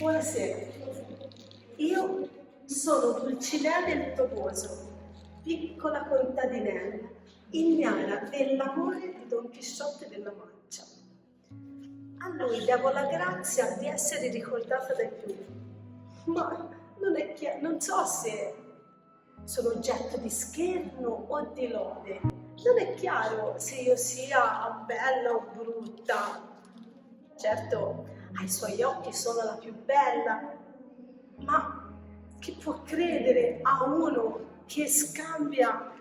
Buonasera, io sono Dulcinea del Toboso, piccola contadinella, ignara dell'amore di Don Chisciotte della Mancia. A lui devo la grazia di essere ricordata dai più, ma non so se sono oggetto di scherno o di lode. Non è chiaro se io sia bella o brutta. Certo, ai suoi occhi sono la più bella, ma chi può credere a uno che scambia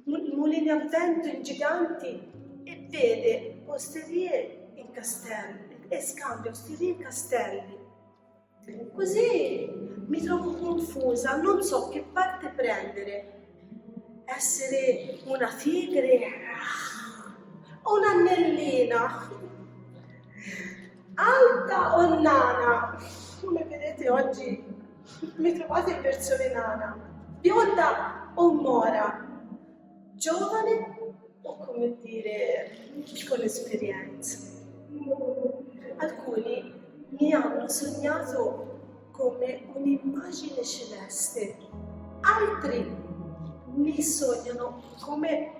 mulini a vento in giganti e vede osterie in castelli e scambia osterie in castelli? Così mi trovo confusa, non so che parte prendere. Essere una tigre o un'annellina? Alta o nana? Come vedete oggi mi trovate in versione nana. Bionda o mora? Giovane o, come dire, con esperienza? Alcuni mi hanno sognato come un'immagine celeste, altri mi sognano come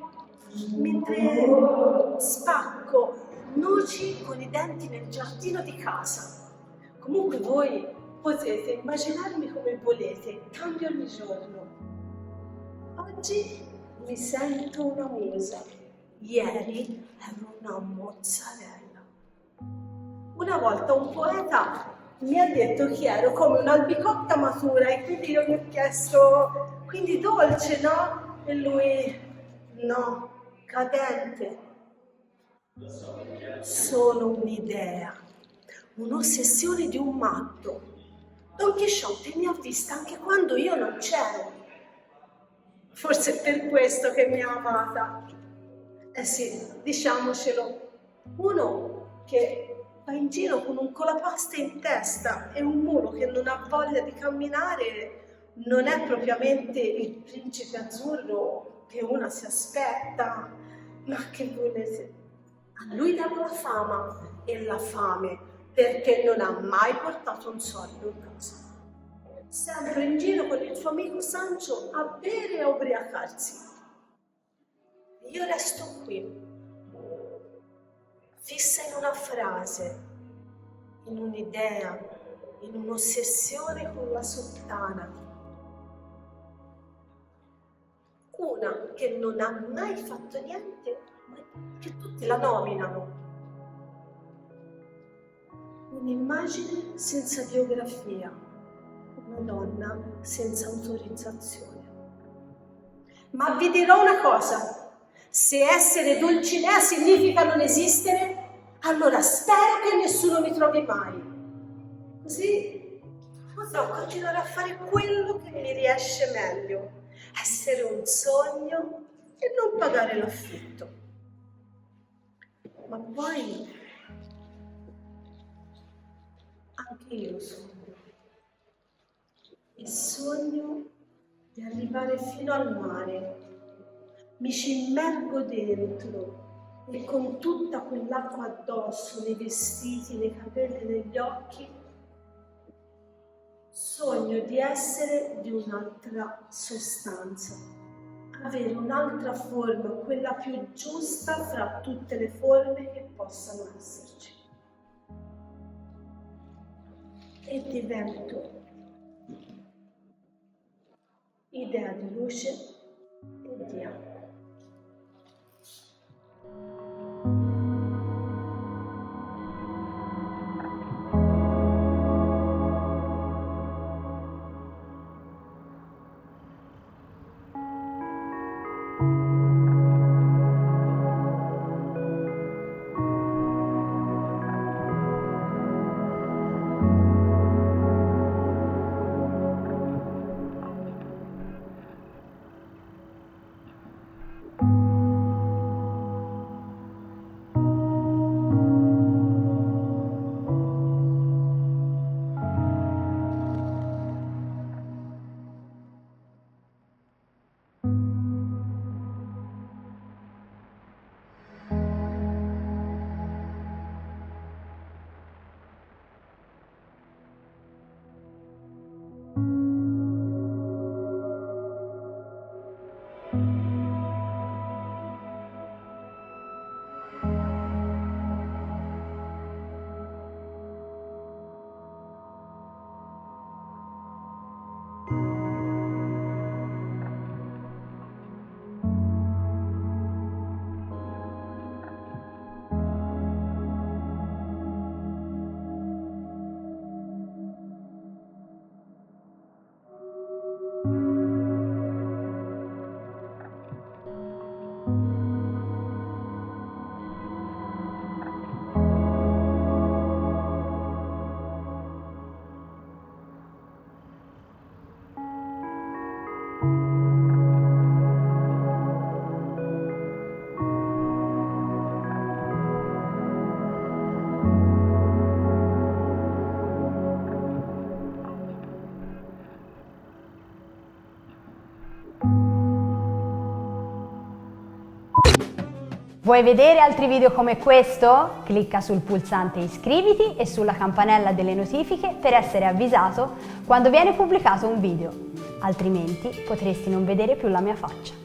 mentre spacco noci con i denti nel giardino di casa. Comunque voi potete immaginarmi come volete, cambio ogni giorno. Oggi mi sento una musa, ieri ero una mozzarella. Una volta un poeta mi ha detto che ero come un'albicocca matura e quindi io gli ho chiesto, quindi dolce, no? E lui, no, cadente. Sono un'idea, un'ossessione di un matto. Don Chisciotte mi ha vista anche quando io non c'ero. Forse è per questo che mi ha amata. Eh sì, diciamocelo, uno che va in giro con un colapasta in testa e un mulo che non ha voglia di camminare non è propriamente il principe azzurro che una si aspetta, ma che volete? A lui davo la fama e la fame perché non ha mai portato un soldo in casa. Sempre in giro con il suo amico Sancio a bere e a ubriacarsi. Io resto qui, fissa in una frase, in un'idea, in un'ossessione con la sottana. Una che non ha mai fatto niente, ma che tutti la nominano. Un'immagine senza biografia, una donna senza autorizzazione. Ma vi dirò una cosa, se essere Dulcinea significa non esistere, allora spero che nessuno mi trovi mai. Così potrò continuare a fare quello che mi riesce meglio, essere un sogno e non pagare l'affitto. Ma poi anche io sogno. E sogno di arrivare fino al mare. Mi ci immergo dentro e con tutta quell'acqua addosso, nei vestiti, nei capelli, negli occhi, sogno di essere di un'altra sostanza, avere un'altra forma, quella più giusta fra tutte le forme che possano esserci. E divento idea di luce e di acqua. Vuoi vedere altri video come questo? Clicca sul pulsante iscriviti e sulla campanella delle notifiche per essere avvisato quando viene pubblicato un video, altrimenti potresti non vedere più la mia faccia.